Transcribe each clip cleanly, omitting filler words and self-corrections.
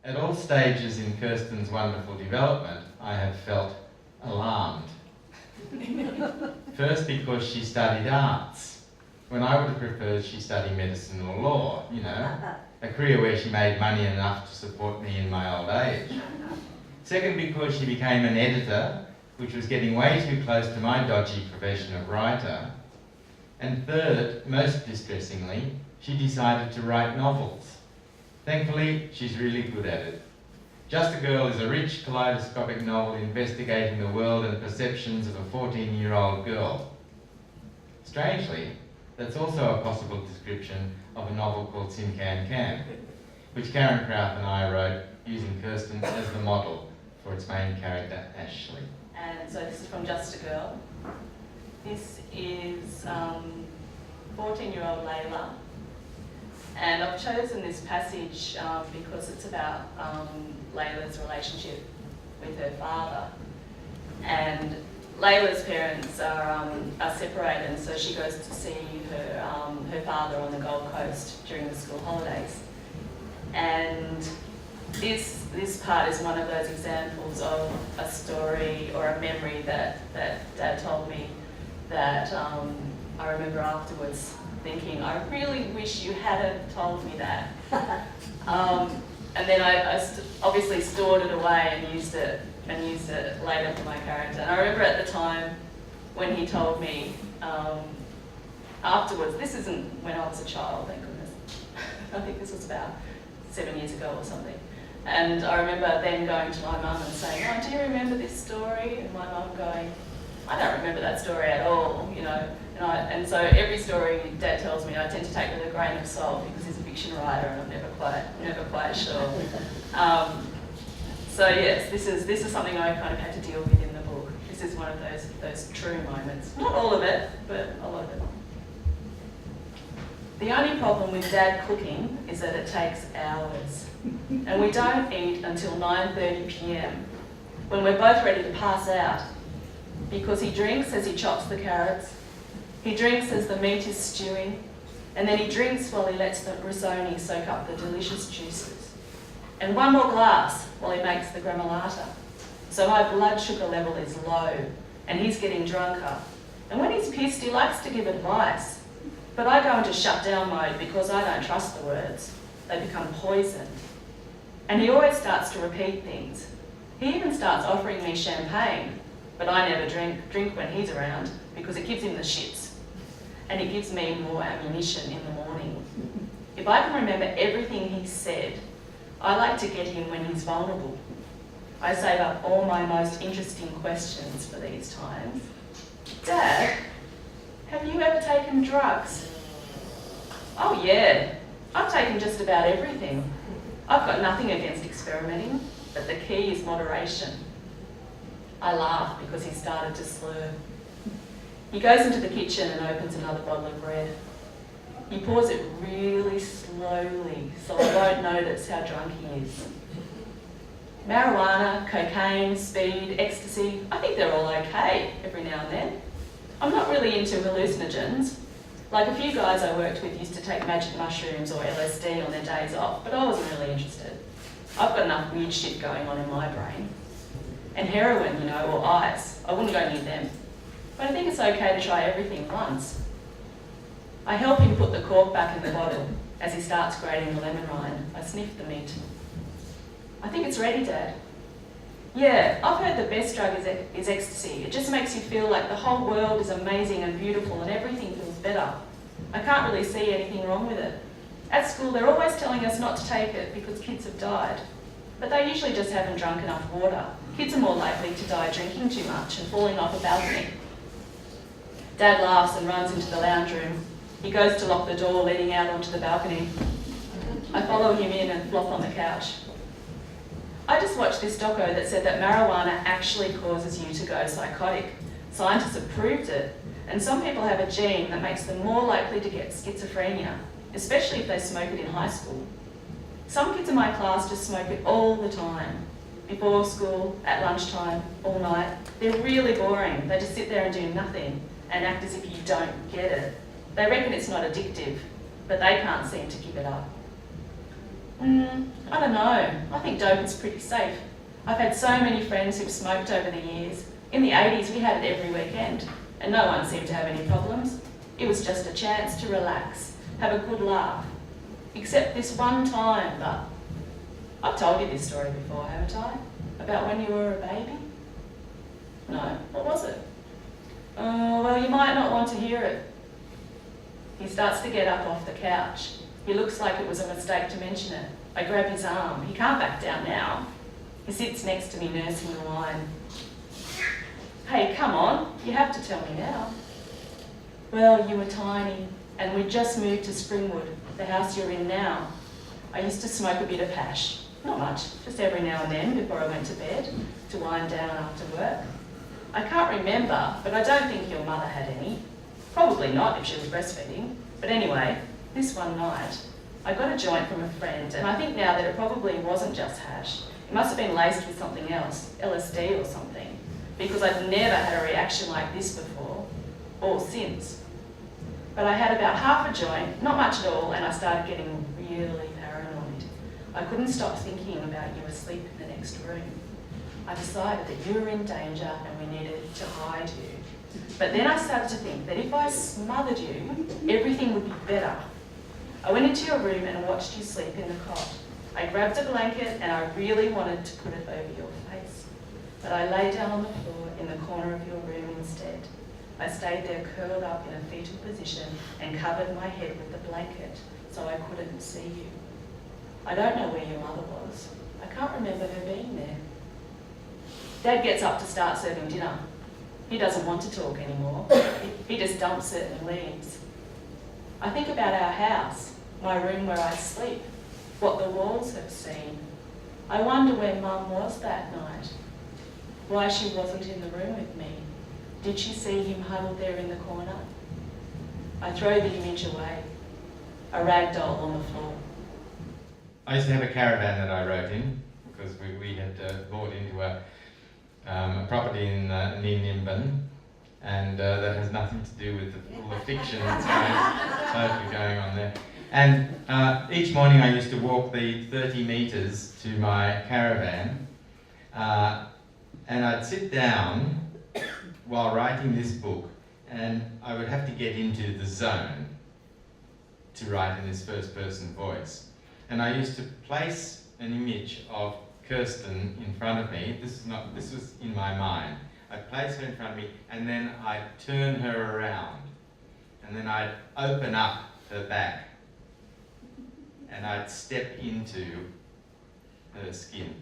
At all stages in Kirsten's wonderful development, I have felt alarmed. First, because she studied arts, when I would have preferred she study medicine or law, a career where she made money enough to support me in my old age. Second, because she became an editor, which was getting way too close to my dodgy profession of writer. And third, most distressingly, she decided to write novels. Thankfully, she's really good at it. Just a Girl is a rich, kaleidoscopic novel investigating the world and perceptions of a 14-year-old girl. Strangely, that's also a possible description of a novel called Sin Can Can, which Karen Krauth and I wrote using Kirsten as the model for its main character, Ashley. And so this is from Just a Girl. This is 14-year-old Layla. And I've chosen this passage because it's about Layla's relationship with her father. And Layla's parents are separated, and so she goes to see her father on the Gold Coast during the school holidays. And this part is one of those examples of a story or a memory that Dad told me that I remember afterwards thinking, I really wish you hadn't told me that. And then I obviously stored it away and used it later for my character. And I remember at the time when he told me afterwards, this isn't when I was a child, thank goodness. I think this was about 7 years ago or something. And I remember then going to my mum and saying, oh, do you remember this story? And my mum going, I don't remember that story at all, And so every story Dad tells me I tend to take with a grain of salt because he's a fiction writer and I'm never quite sure. So yes, this is something I kind of had to deal with in the book. This is one of those true moments. Not all of it, but a lot of it. The only problem with Dad cooking is that it takes hours. And we don't eat until 9:30 p.m. when we're both ready to pass out. Because he drinks as he chops the carrots, he drinks as the meat is stewing, and then he drinks while he lets the risotto soak up the delicious juices. And one more glass while he makes the gremolata. So my blood sugar level is low, and he's getting drunker. And when he's pissed, he likes to give advice. But I go into shutdown mode because I don't trust the words. They become poison. And he always starts to repeat things. He even starts offering me champagne, but I never drink when he's around because it gives him the shits. And it gives me more ammunition in the morning. If I can remember everything he said, I like to get him when he's vulnerable. I save up all my most interesting questions for these times. Dad, have you ever taken drugs? Oh yeah, I've taken just about everything. I've got nothing against experimenting, but the key is moderation. I laugh because he started to slur. He goes into the kitchen and opens another bottle of red. He pours it really slowly so I won't notice how drunk he is. Marijuana, cocaine, speed, ecstasy, I think they're all okay every now and then. I'm not really into hallucinogens. Like a few guys I worked with used to take magic mushrooms or LSD on their days off, but I wasn't really interested. I've got enough weird shit going on in my brain. And heroin, or ice, I wouldn't go near them. But I think it's okay to try everything once. I help him put the cork back in the bottle as he starts grating the lemon rind. I sniff the meat. I think it's ready, Dad. Yeah, I've heard the best drug is ecstasy. It just makes you feel like the whole world is amazing and beautiful and everything feels better. I can't really see anything wrong with it. At school, they're always telling us not to take it because kids have died. But they usually just haven't drunk enough water. Kids are more likely to die drinking too much and falling off a balcony. Dad laughs and runs into the lounge room. He goes to lock the door leading out onto the balcony. I follow him in and flop on the couch. I just watched this doco that said that marijuana actually causes you to go psychotic. Scientists have proved it. And some people have a gene that makes them more likely to get schizophrenia, especially if they smoke it in high school. Some kids in my class just smoke it all the time. Before school, at lunchtime, all night. They're really boring. They just sit there and do nothing and act as if you don't get it. They reckon it's not addictive, but they can't seem to give it up. I don't know. I think dope is pretty safe. I've had so many friends who've smoked over the years. In the 80s, we had it every weekend, and no one seemed to have any problems. It was just a chance to relax, have a good laugh. Except this one time, but I've told you this story before, haven't I? About when you were a baby? No, what was it? Well, you might not want to hear it. He starts to get up off the couch. He looks like it was a mistake to mention it. I grab his arm. He can't back down now. He sits next to me nursing the wine. Hey, come on, you have to tell me now. Well, you were tiny, and we'd just moved to Springwood, the house you're in now. I used to smoke a bit of hash. Not much, just every now and then before I went to bed, to wind down after work. I can't remember, but I don't think your mother had any. Probably not if she was breastfeeding. But anyway, this one night, I got a joint from a friend, and I think now that it probably wasn't just hash. It must have been laced with something else, LSD or something, because I'd never had a reaction like this before, or since. But I had about half a joint, not much at all, and I started getting really paranoid. I couldn't stop thinking about you asleep in the next room. I decided that you were in danger and we needed to hide you. But then I started to think that if I smothered you, everything would be better. I went into your room and watched you sleep in the cot. I grabbed a blanket and I really wanted to put it over your face. But I lay down on the floor in the corner of your room instead. I stayed there curled up in a fetal position and covered my head with the blanket so I couldn't see you. I don't know where your mother was. I can't remember her being there. Dad gets up to start serving dinner. He doesn't want to talk anymore. He just dumps it and leaves. I think about our house, my room where I sleep, what the walls have seen. I wonder where Mum was that night. Why she wasn't in the room with me. Did she see him huddled there in the corner? I throw the image away, a rag doll on the floor. I used to have a caravan that I wrote in, because we had bought into a property in near Nimbin, and that has nothing to do with all the fiction that's totally going on there. And each morning I used to walk the 30 metres to my caravan, and I'd sit down while writing this book, and I would have to get into the zone to write in this first person voice. And I used to place an image of Kirsten in front of me. This was in my mind. I'd place her in front of me, and then I'd turn her around, and then I'd open up her back, and I'd step into her skin,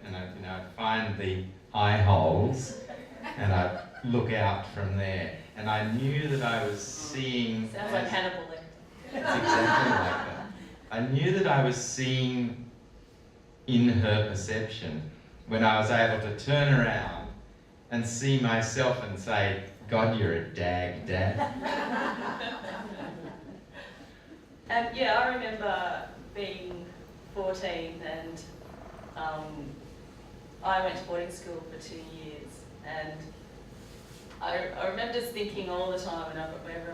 and I'd find the eye holes, and I'd look out from there. And I knew that I was seeing. Sounds like Hannibal Lecter. It's exactly like that. I knew that I was seeing in her perception when I was able to turn around and see myself and say, God, you're a dag, Dad. And yeah, I remember being 14 and I went to boarding school for 2 years, and I remember just thinking all the time whenever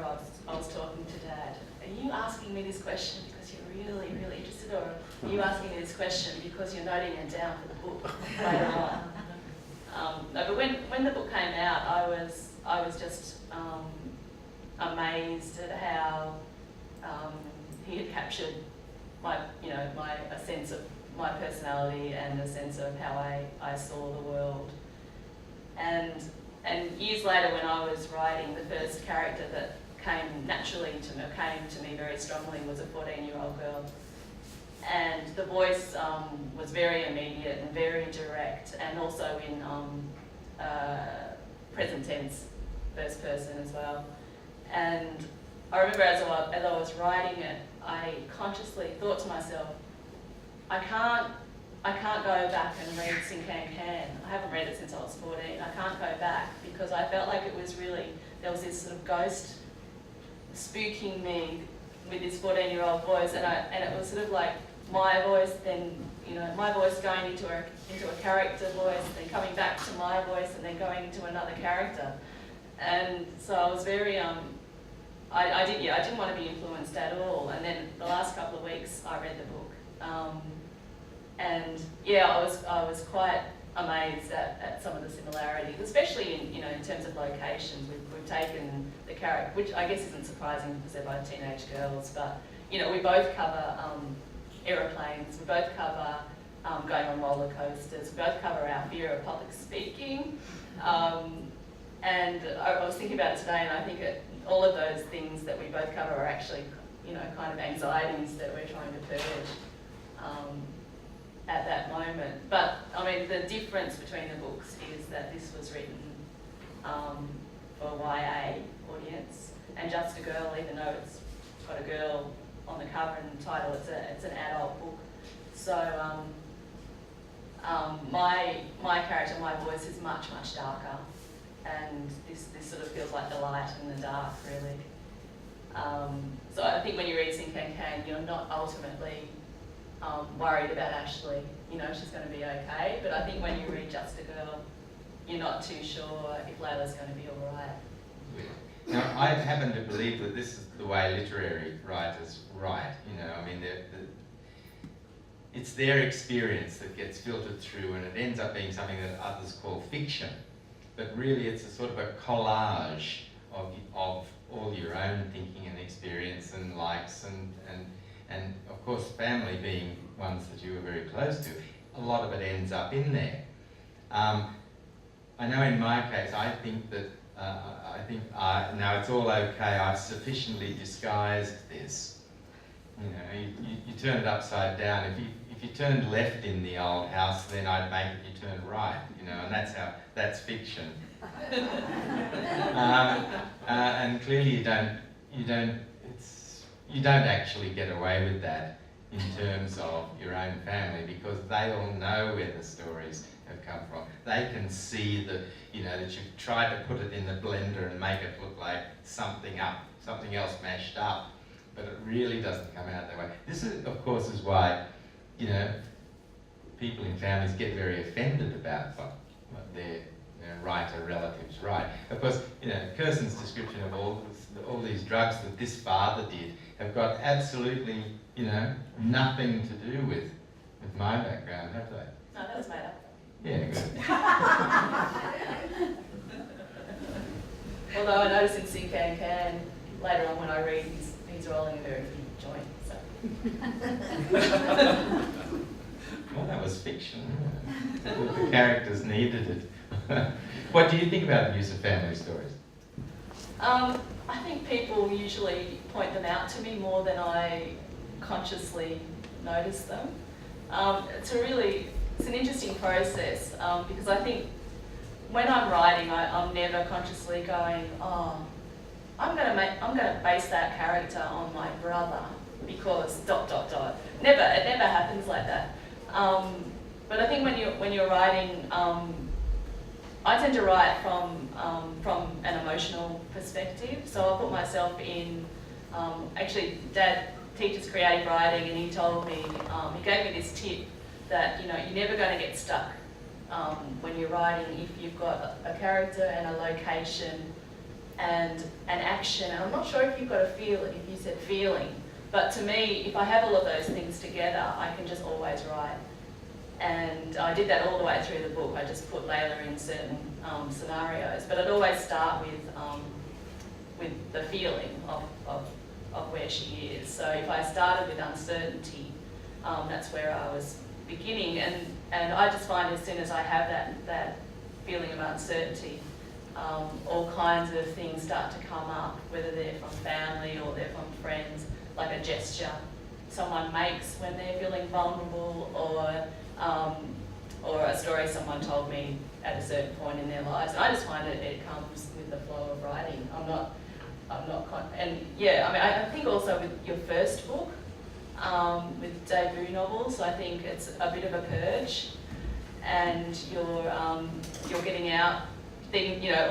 I was talking to Dad, are you asking me this question because you're really, really interested, or are you asking me this question because you're noting it down for the book later on? No, but when the book came out, I was just amazed at how he had captured a sense of my personality and a sense of how I saw the world. And years later, when I was writing, the first character that came to me very strongly was a 14-year-old girl. And the voice was very immediate and very direct, and also in present tense, first person as well. And I remember as I was writing it, I consciously thought to myself, I can't go back and read Sin Can Can. I haven't read it since I was 14. I can't go back because I felt like it was really, there was this sort of ghost spooking me with this 14-year-old voice, and it was sort of like my voice, then my voice going into a character voice, then coming back to my voice, and then going into another character. And so I was very I didn't want to be influenced at all. And then the last couple of weeks I read the book, And yeah, I was quite amazed at some of the similarities, especially in terms of locations. We've taken the character, which I guess isn't surprising because they're both teenage girls, but we both cover aeroplanes, we both cover going on roller coasters, we both cover our fear of public speaking, and I was thinking about it today, and I think all of those things that we both cover are actually kind of anxieties that we're trying to purge at that moment. But I mean, the difference between the books is that this was written for a YA audience, and Just a Girl, even though it's got a girl on the cover and the title, it's an adult book. So my character, my voice is much darker, and this sort of feels like the light and the dark, really. So I think when you read Sing Can Can, you're not ultimately worried about Ashley. She's going to be okay. But I think when you read Just a Girl, you're not too sure if Layla's going to be all right. Now, I happen to believe that this is the way literary writers write. I mean, it's their experience that gets filtered through, and it ends up being something that others call fiction. But really, it's a sort of a collage of all your own thinking and experience and likes and of course family being ones that you were very close to, a lot of it ends up in there. I know in my case, I think that now it's all okay, I've sufficiently disguised this. You turn it upside down. If you turned left in the old house, then I'd make it you turn right, and that's fiction. And clearly you don't actually get away with that in terms of your own family, because they all know where the stories have come from. They can see that you've tried to put it in the blender and make it look like something else mashed up, but it really doesn't come out that way. This is, of course, is why people in families get very offended about what their writer relatives write. Of course, Kirsten's description of all these drugs that this father did have got absolutely, nothing to do with my background, have they? No, that was made up. Yeah, good. Although I notice in Sing Can Can, later on when I read, he's rolling a very big joint, so. Well, that was fiction. The characters needed it. What do you think about the use of family stories? I think people usually point them out to me more than I consciously notice them. It's an interesting process, because I think when I'm writing, I'm never consciously going, I'm going to base that character on my brother because ... It never happens like that. But I think when you're writing, I tend to write from an emotional perspective. So I'll put myself in. Actually, Dad teaches creative writing, and he told me, he gave me this tip that you're never going to get stuck when you're writing if you've got a character and a location and an action. And I'm not sure if you've got a feeling, if you said feeling, but to me, if I have all of those things together, I can just always write. And I did that all the way through the book. I just put Layla in certain scenarios, but I'd always start with the feeling of where she is. So if I started with uncertainty, that's where I was beginning, and I just find as soon as I have that feeling of uncertainty, all kinds of things start to come up, whether they're from family or they're from friends, like a gesture someone makes when they're feeling vulnerable, or a story someone told me at a certain point in their lives. And I just find it comes with the flow of writing. I think also with your first book, with debut novels, I think it's a bit of a purge, and you're getting out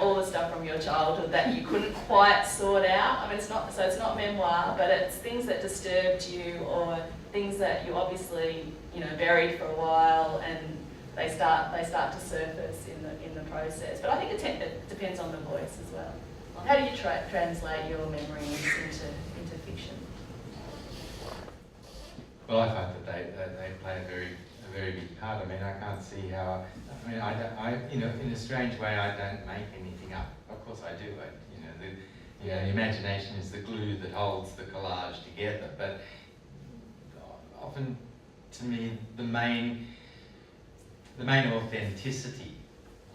all the stuff from your childhood that you couldn't quite sort out. I mean, it's not memoir, but it's things that disturbed you, or things that you obviously buried for a while, and they start to surface in the process. But I think it depends on the voice as well. How do you translate your memories into fiction? Well, I find that they play a very big part. I mean, I can't see how. I mean, in a strange way, I don't make anything up. Of course, I do. The imagination is the glue that holds the collage together. But often, to me, the main authenticity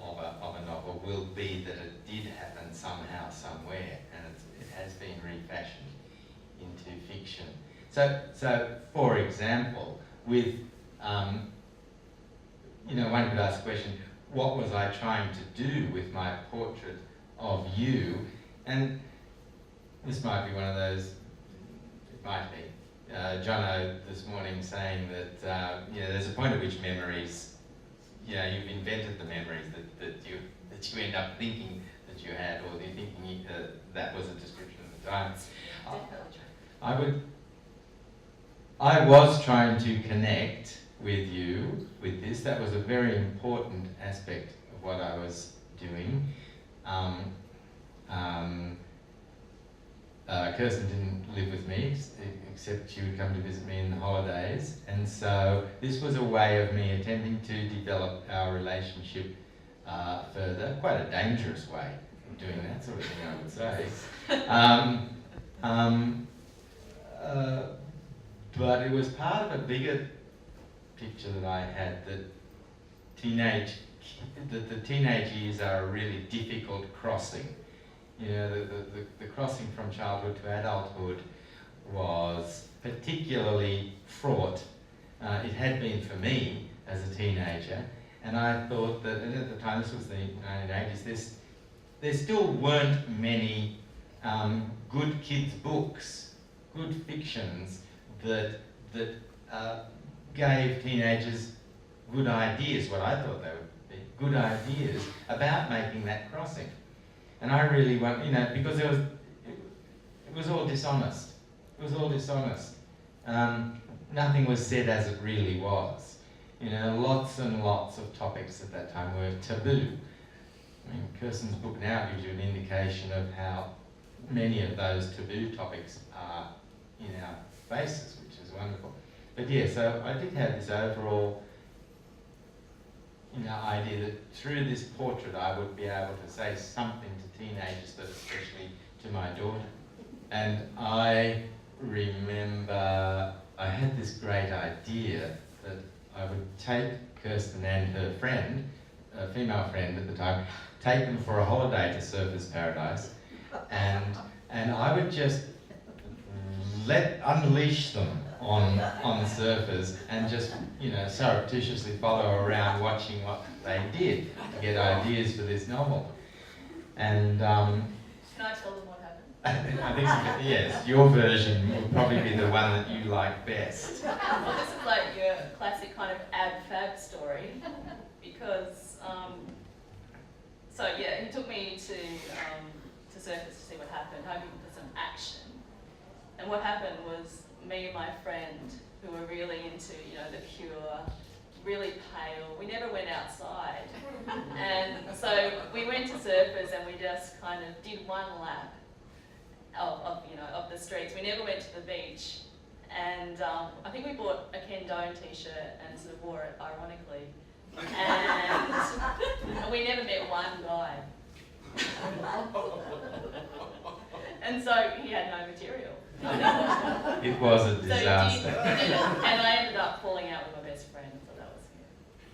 of a novel will be that it did happen somehow, somewhere, and it has been refashioned into fiction. So for example, with one could ask the question, what was I trying to do with my portrait of you? And this might be one of those. It might be. Jono this morning saying that there's a point at which memories, you've invented the memories that you end up thinking that you had, or you're thinking that was a description of the time. Definitely true. I was trying to connect with you with this. That was a very important aspect of what I was doing. Kirsten didn't live with me, except she would come to visit me in the holidays, and so this was a way of me attempting to develop our relationship further. Quite a dangerous way of doing that sort of thing, I would say. But it was part of a bigger picture that I had, that the teenage years are a really difficult crossing. The crossing from childhood to adulthood was particularly fraught. It had been for me as a teenager, and I thought that, and at the time, this was the 1980s, there still weren't many good kids' books, good fictions that gave teenagers good ideas, what I thought they would be, good ideas about making that crossing. And I really want, because it was all dishonest. It was all dishonest. Nothing was said as it really was. Lots and lots of topics at that time were taboo. I mean, Kirsten's book now gives you an indication of how many of those taboo topics are in our faces, which is wonderful. But yeah, so I did have this overall idea that through this portrait I would be able to say something to teenagers, but especially to my daughter. And I remember I had this great idea that I would take Kirsten and her friend, a female friend at the time, take them for a holiday to Surfers Paradise, and I would just unleash them on surfers and just surreptitiously follow around watching what they did to get ideas for this novel. And can I tell them what happened? I think so, yes, your version would probably be the one that you like best. Well, this is like your classic kind of ab-fab story, because he took me to Surfers to see what happened, hoping for some action. And what happened was, me and my friend, who were really into, the pure, really pale, we never went outside. And so we went to Surfers and we just kind of did one lap of the streets. We never went to the beach. And I think we bought a Ken Dome t-shirt and sort of wore it ironically. And we never met one guy. And so he had no material. It was a disaster. So he did, and I ended up falling out with my best friend, so that was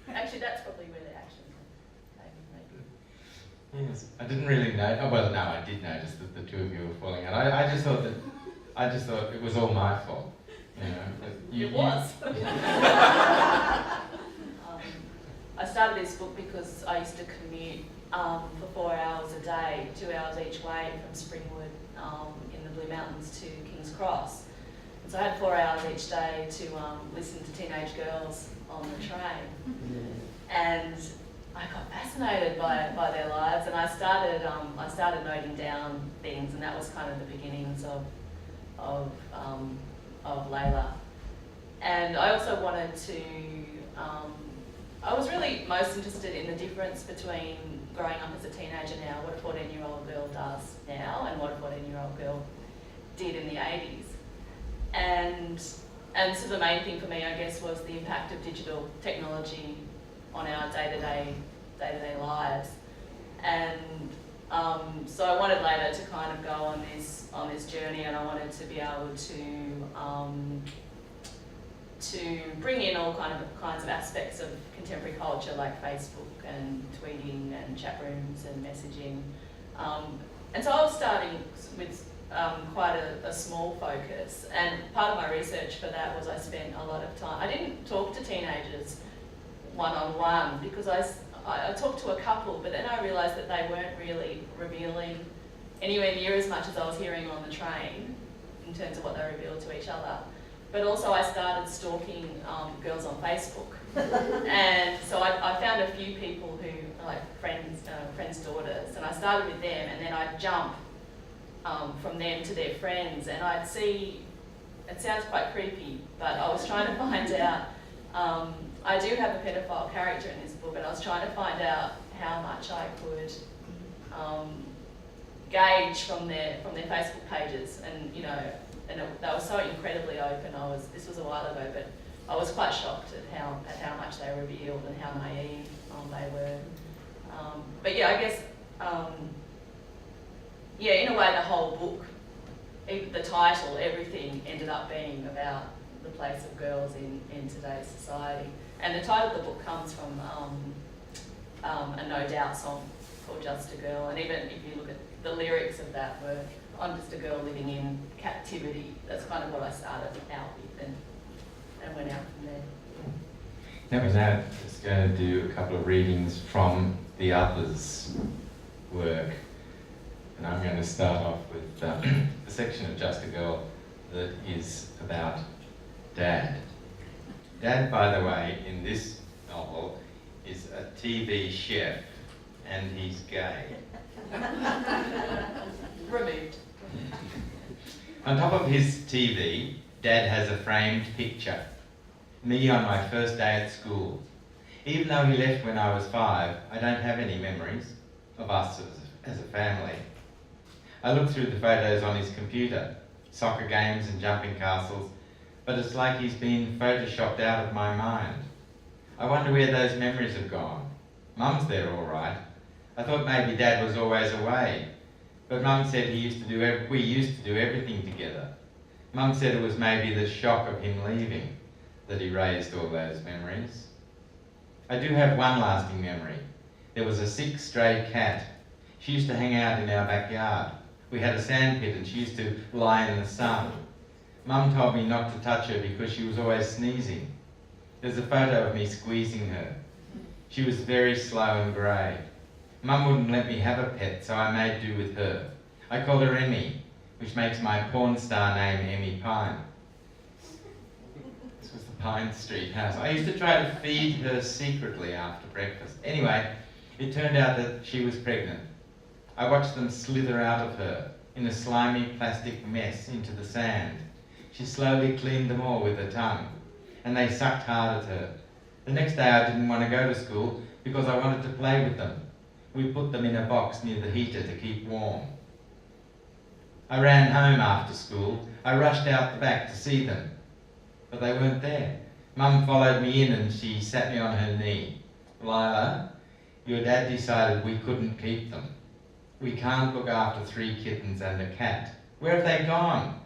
good. Actually, that's probably where the action came, maybe. Yes, I didn't really know. Oh, well, no, I did notice that the two of you were falling out. I just thought it was all my fault. It was. I started this book because I used to commute for 4 hours a day, 2 hours each way from Springwood in the Blue Mountains to King's Cross. And so I had 4 hours each day to listen to teenage girls on the train. And I got fascinated by their lives, and I started noting down things, and that was kind of the beginnings of Layla. And I also wanted to, I was really most interested in the difference between growing up as a teenager now, what a 14-year-old girl does now, and what a 14-year-old girl did in the 80s. And And so the main thing for me, I guess, was the impact of digital technology on our day-to-day lives. And so I wanted later to kind of go on this journey, and I wanted to be able to bring in all kinds of aspects of contemporary culture, like Facebook and tweeting and chat rooms and messaging. And so I was starting with quite a small focus, and part of my research for that was I spent a lot of time. I didn't talk to teenagers one-on-one because I talked to a couple, but then I realised that they weren't really revealing anywhere near as much as I was hearing on the train in terms of what they revealed to each other. But also I started stalking girls on Facebook. And so I found a few people who, like friends' daughters, and I started with them, and then I'd jump from them to their friends, and I'd see, it sounds quite creepy, but I was trying to find out, I do have a pedophile character in this book, and I was trying to find out how much I could gauge from their Facebook pages, and they were so incredibly open. This was a while ago, but I was quite shocked at how much they revealed and how naive they were. But yeah, I guess in a way the whole book, the title, everything ended up being about the place of girls in today's society. And the title of the book comes from a No Doubt song called Just a Girl, and even if you look at the lyrics of that were, I'm just a girl living in captivity. That's kind of what I started out with and went out from there. Now we're now just going to do a couple of readings from the others' work. And I'm going to start off with the section of Just a Girl that is about Dad. Dad, by the way, in this novel is a TV chef, and he's gay. Removed. On top of his TV, Dad has a framed picture. Me on my first day at school. Even though he left when I was 5, I don't have any memories of us as a family. I look through the photos on his computer, soccer games and jumping castles, but it's like he's been photoshopped out of my mind. I wonder where those memories have gone. Mum's there all right. I thought maybe Dad was always away, but Mum said we used to do everything together. Mum said it was maybe the shock of him leaving that erased all those memories. I do have one lasting memory. There was a sick stray cat. She used to hang out in our backyard. We had a sandpit and she used to lie in the sun. Mum told me not to touch her because she was always sneezing. There's a photo of me squeezing her. She was very slow and grey. Mum wouldn't let me have a pet, so I made do with her. I called her Emmy, which makes my porn star name Emmy Pine. This was the Pine Street house. I used to try to feed her secretly after breakfast. Anyway, it turned out that she was pregnant. I watched them slither out of her in a slimy plastic mess into the sand. She slowly cleaned them all with her tongue, and they sucked hard at her. The next day I didn't want to go to school because I wanted to play with them. We put them in a box near the heater to keep warm. I ran home after school. I rushed out the back to see them, but they weren't there. Mum followed me in and she sat me on her knee. Lila, your dad decided we couldn't keep them. We can't look after 3 kittens and a cat. Where have they gone?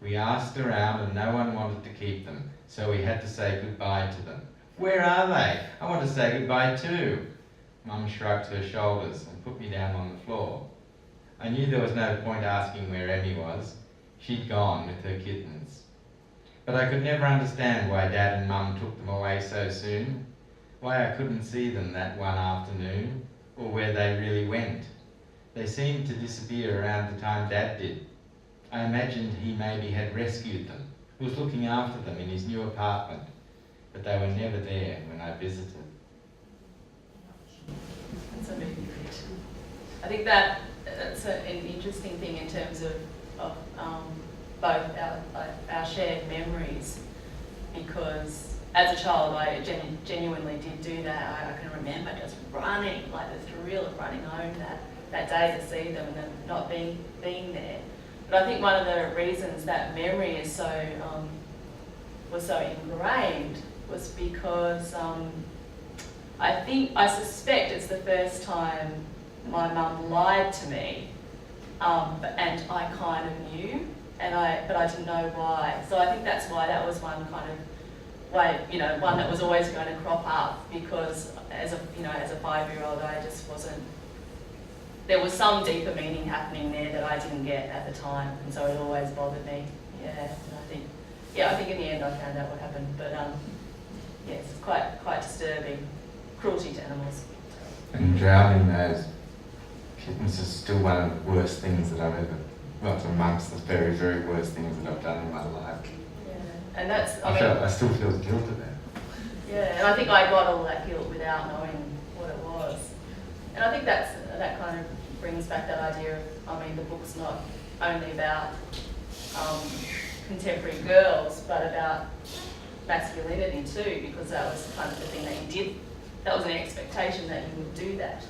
We asked around and no one wanted to keep them, so we had to say goodbye to them. Where are they? I want to say goodbye too. Mum shrugged her shoulders and put me down on the floor. I knew there was no point asking where Emmy was. She'd gone with her kittens. But I could never understand why Dad and Mum took them away so soon, why I couldn't see them that one afternoon, or where they really went. They seemed to disappear around the time Dad did. I imagined he maybe had rescued them, was looking after them in his new apartment, but they were never there when I visited. That's a movie bit. I think that's an interesting thing in terms of both our shared memories, because as a child I genuinely did do that. I can remember just running, like the thrill of running home that day to see them and then not being there. But I think one of the reasons that memory is so was so ingrained was because I suspect it's the first time my mum lied to me, and I kind of knew, but I didn't know why. So I think that's why that was one kind of way, one that was always going to crop up, because as a 5-year-old, I just wasn't. There was some deeper meaning happening there that I didn't get at the time, and so it always bothered me. Yeah, and I think in the end I found out what happened, but yes, it's quite disturbing. Cruelty to animals. And drowning those kittens is still one of the worst things that I've ever, well, it's amongst the very, very worst things that I've done in my life. Yeah, and that's, I still feel guilt of that. Yeah, and I think I got all that guilt without knowing what it was. And I think that kind of brings back that idea of, the book's not only about contemporary girls, but about masculinity too, because that was kind of the thing that you did. That was an expectation that you would do that.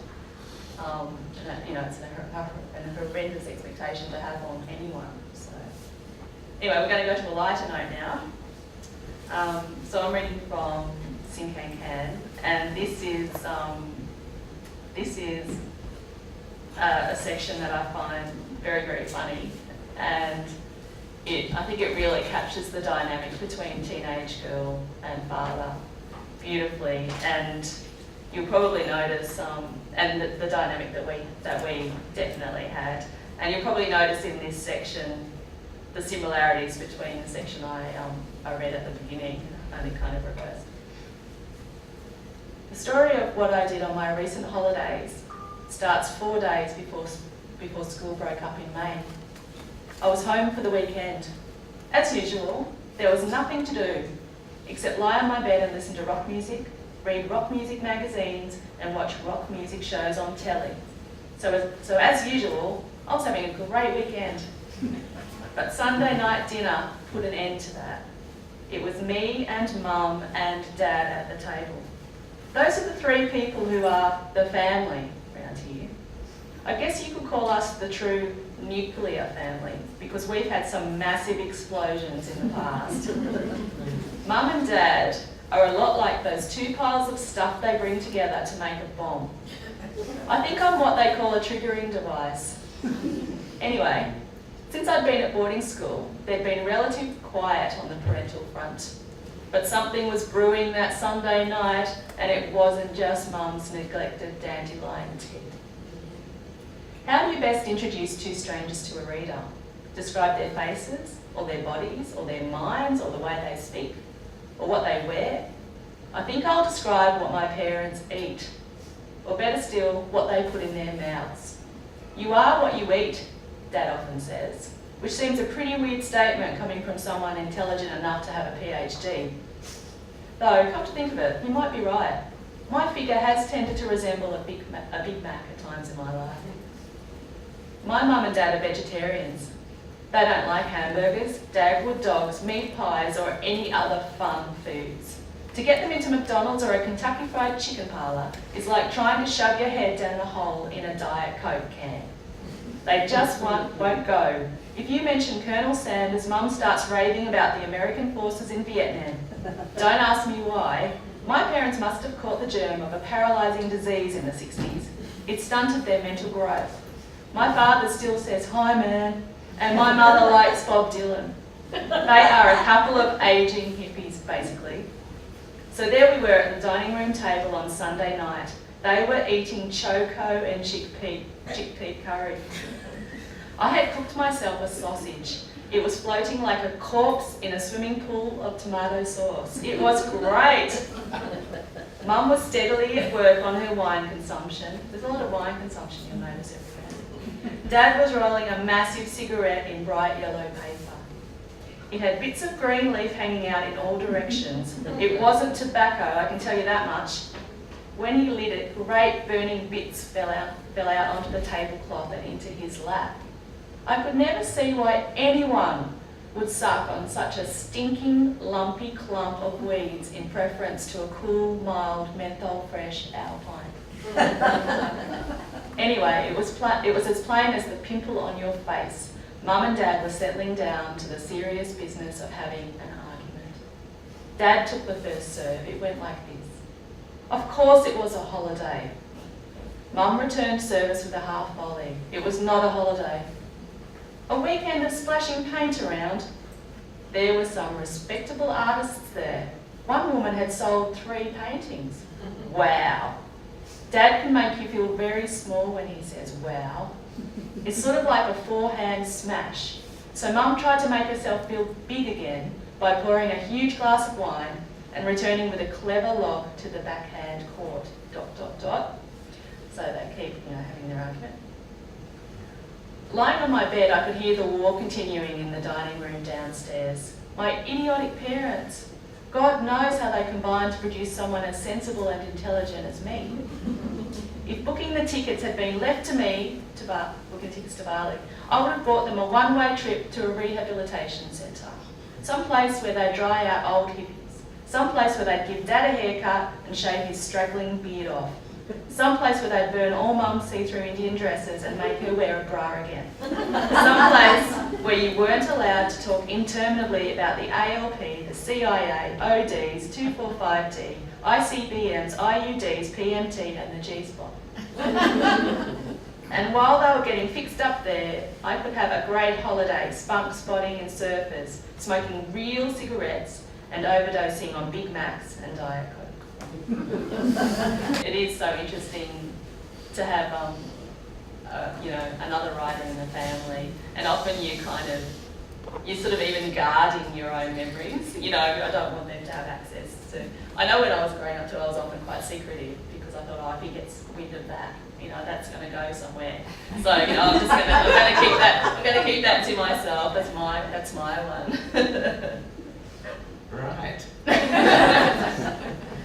And that, it's a horrendous expectation to have on anyone. So anyway, we're going to go to a lighter note now. So I'm reading from Sin Can Can, and this is a section that I find very, very funny, and I think it really captures the dynamic between teenage girl and father beautifully, and you'll probably notice, and the dynamic that we definitely had, and you'll probably notice in this section the similarities between the section I read at the beginning, only kind of reversed. The story of what I did on my recent holidays starts 4 days before school broke up in May. I was home for the weekend. As usual, there was nothing to do except lie on my bed and listen to rock music, read rock music magazines, and watch rock music shows on telly. So as usual, I was having a great weekend. But Sunday night dinner put an end to that. It was me and Mum and Dad at the table. Those are the 3 people who are the family around here. I guess you could call us the true nuclear family, because we've had some massive explosions in the past. Mum and Dad are a lot like those 2 piles of stuff they bring together to make a bomb. I think I'm what they call a triggering device. Anyway, since I'd been at boarding school, there'd been relative quiet on the parental front. But something was brewing that Sunday night, and it wasn't just Mum's neglected dandelion tea. How do you best introduce 2 strangers to a reader? Describe their faces, or their bodies, or their minds, or the way they speak, or what they wear? I think I'll describe what my parents eat, or better still, what they put in their mouths. You are what you eat, Dad often says, which seems a pretty weird statement coming from someone intelligent enough to have a PhD. Though, come to think of it, you might be right. My figure has tended to resemble a Big Mac at times in my life. My mum and dad are vegetarians. They don't like hamburgers, Dagwood dogs, meat pies, or any other fun foods. To get them into McDonald's or a Kentucky Fried Chicken parlour is like trying to shove your head down a hole in a Diet Coke can. They just won't go. If you mention Colonel Sanders, Mum starts raving about the American forces in Vietnam. Don't ask me why. My parents must have caught the germ of a paralysing disease in the 60s. It stunted their mental growth. My father still says, "Hi, man," and my mother likes Bob Dylan. They are a couple of ageing hippies, basically. So there we were at the dining room table on Sunday night. They were eating choco and chickpea curry. I had cooked myself a sausage. It was floating like a corpse in a swimming pool of tomato sauce. It was great. Mum was steadily at work on her wine consumption. There's a lot of wine consumption, you'll notice everywhere. Dad was rolling a massive cigarette in bright yellow paper. It had bits of green leaf hanging out in all directions. It wasn't tobacco, I can tell you that much. When he lit it, great burning bits fell out onto the tablecloth and into his lap. I could never see why anyone would suck on such a stinking, lumpy clump of weeds in preference to a cool, mild, menthol-fresh Alpine. Anyway, it was as plain as the pimple on your face. Mum and Dad were settling down to the serious business of having an argument. Dad took the first serve. It went like this. Of course it was a holiday. Mum returned service with a half volley. It was not a holiday. A weekend of splashing paint around. There were some respectable artists there. One woman had sold 3 paintings. Wow. Dad can make you feel very small when he says wow. It's sort of like a forehand smash. So Mum tried to make herself feel big again by pouring a huge glass of wine and returning with a clever lob to the backhand court. ... So they keep, having their argument. Lying on my bed, I could hear the war continuing in the dining room downstairs. My idiotic parents. God knows how they combined to produce someone as sensible and intelligent as me. If booking the tickets had been left to me, booking tickets to Bali, I would have bought them a one-way trip to a rehabilitation centre. Some place where they dry out old hippies. Some place where they'd give Dad a haircut and shave his straggling beard off. Some place where they'd burn all Mum's see-through Indian dresses and make her wear a bra again. Some place where you weren't allowed to talk interminably about the ALP, the CIA, ODs, 245D, ICBMs, IUDs, PMT and the G-spot. And while they were getting fixed up there, I could have a great holiday spunk spotting in surfers, smoking real cigarettes and overdosing on Big Macs and Diet Coke. It is so interesting to have, another writer in the family, and often you're sort of even guarding your own memories. I don't want them to have access to. I know when I was growing up too, I was often quite secretive because I thought, if he gets wind of that, that's going to go somewhere. So, I'm going to keep that to myself. That's my one. Right.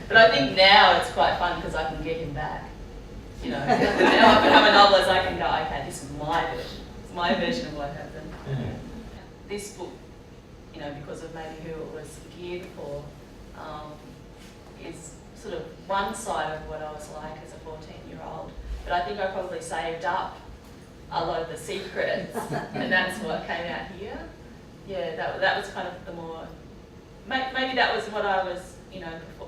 But I think now it's quite fun because I can get him back. Now I've become a novelist, I can go, okay, this is my version. It's my version of what happened. Yeah. This book, because of maybe who it was geared for, is sort of one side of what I was like as a 14-year-old. But I think I probably saved up a lot of the secrets, and that's what came out here. Yeah, that was kind of the more, maybe that was what I was,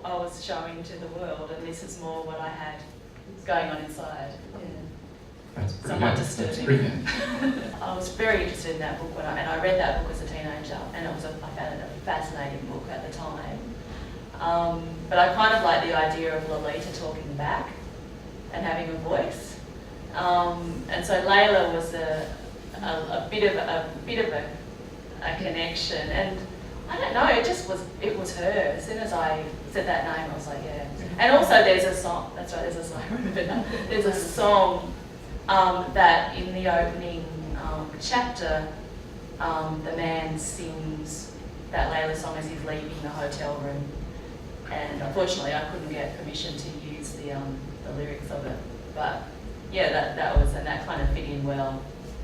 I was showing to the world, and this is more what I had going on inside. Yeah. That's Somewhat brilliant. That's disturbing. brilliant. I was very interested in that book and I read that book as a teenager, and I found it a fascinating book at the time. But I kind of like the idea of Lolita talking back and having a voice. And so Layla was a bit of a connection, and I don't know, it was her. As soon as I said that name, I was like, yeah. And also there's a song, that's right, there's a song, I remember that. There's a song that in the opening chapter, the man sings that Layla song as he's leaving the hotel room. And unfortunately I couldn't get permission to use the lyrics of it. But yeah, that kind of fit in well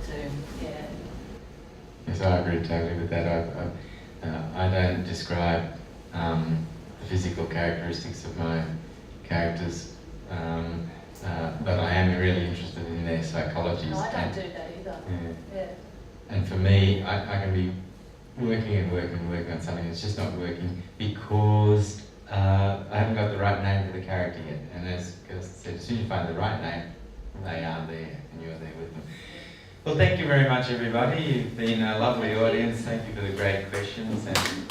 too, yeah. Yes, I agree totally with that. I don't describe the physical characteristics of my characters, but I am really interested in their psychologies. No, I don't do that either. Yeah. And for me, I can be working on something that's just not working because I haven't got the right name for the character yet. And as Kirsten said, as soon as you find the right name, they are there and you're there with them. Well, thank you very much, everybody. You've been a lovely audience. Thank you for the great questions. And